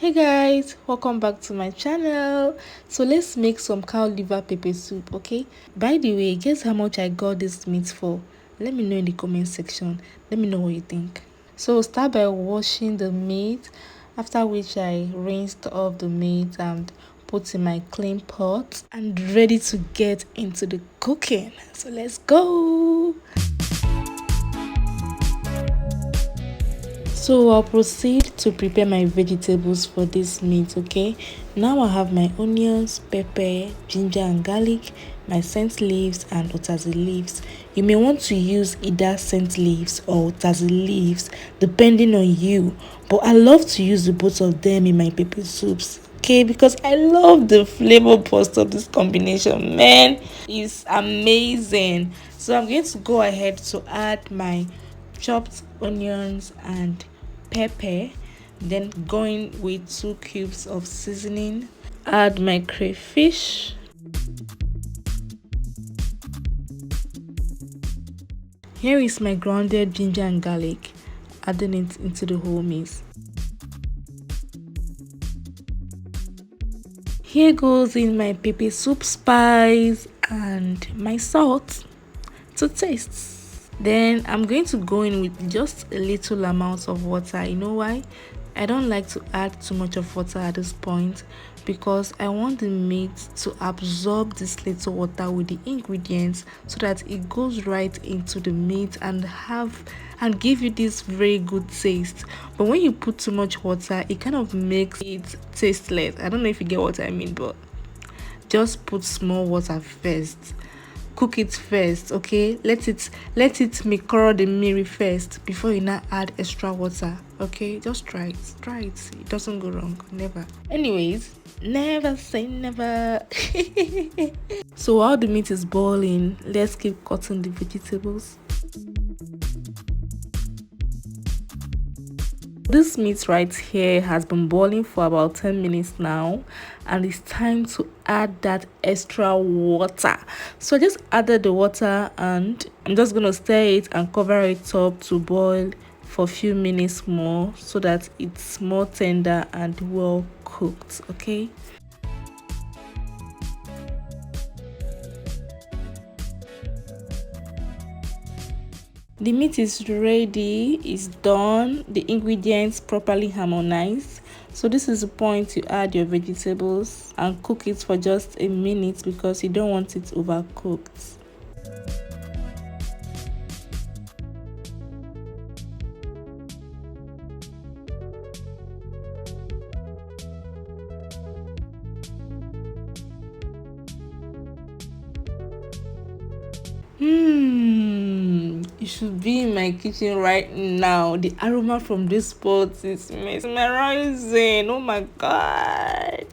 Hey guys, welcome back to my channel. So let's make some cow liver pepper soup. Okay, by the way, guess how much I got this meat for? Let me know in the comment section. Let me know what you think. So start by washing the meat, after which I rinsed off the meat and put in my clean pot and ready to get into the cooking. So let's go. So I'll proceed to prepare my vegetables for this meat. Okay, now I have my onions, pepper, ginger and garlic, my scent leaves and otazi leaves. You may want to use either scent leaves or otazi leaves depending on you, but I love to use the both of them in my pepper soups. Okay, because I love the flavor burst of this combination. Man, it's amazing. So I'm going to go ahead to add my chopped onions and pepper, then going with 2 cubes of seasoning. Add my crayfish, here is my grounded ginger and garlic, adding it into the whole mix. Here goes in my pepper soup spice and my salt to taste. Then I'm going to go in with just a little amount of water. You know why? I don't like to add too much of water at this point because I want the meat to absorb this little water with the ingredients so that it goes right into the meat and give you this very good taste. But when you put too much water, it kind of makes it tasteless. I don't know if you get what I mean, but just put small water first. Cook it first, okay? Let it mikoro the miri first before you now add extra water. Okay, just try it. It doesn't go wrong, never. Anyways, never say never. So while the meat is boiling, let's keep cutting the vegetables. This meat right here has been boiling for about 10 minutes now, and it's time to add that extra water. So I just added the water and I'm just gonna stir it and cover it up to boil for a few minutes more so that it's more tender and well cooked. Okay, the meat is ready, it's done, the ingredients properly harmonized. So this is the point you add your vegetables and cook it for just a minute because you don't want it overcooked. You should be in my kitchen right now. The aroma from this pot is mesmerizing. Oh my god,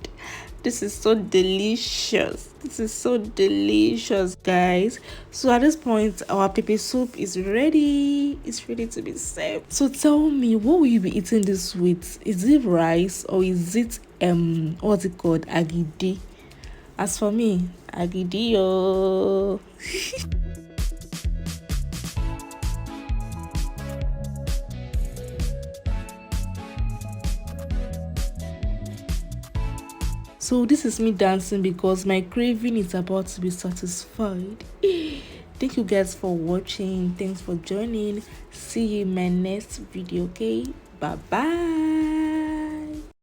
this is so delicious. Guys. So at this point our pepper soup is ready. It's ready to be served. So tell me, what will you be eating this with? Is it rice or is it what's it called, agidi? As for me, agidi yo. So this is me dancing because my craving is about to be satisfied. Thank you guys for watching. Thanks for joining. See you in my next video. Okay, bye bye.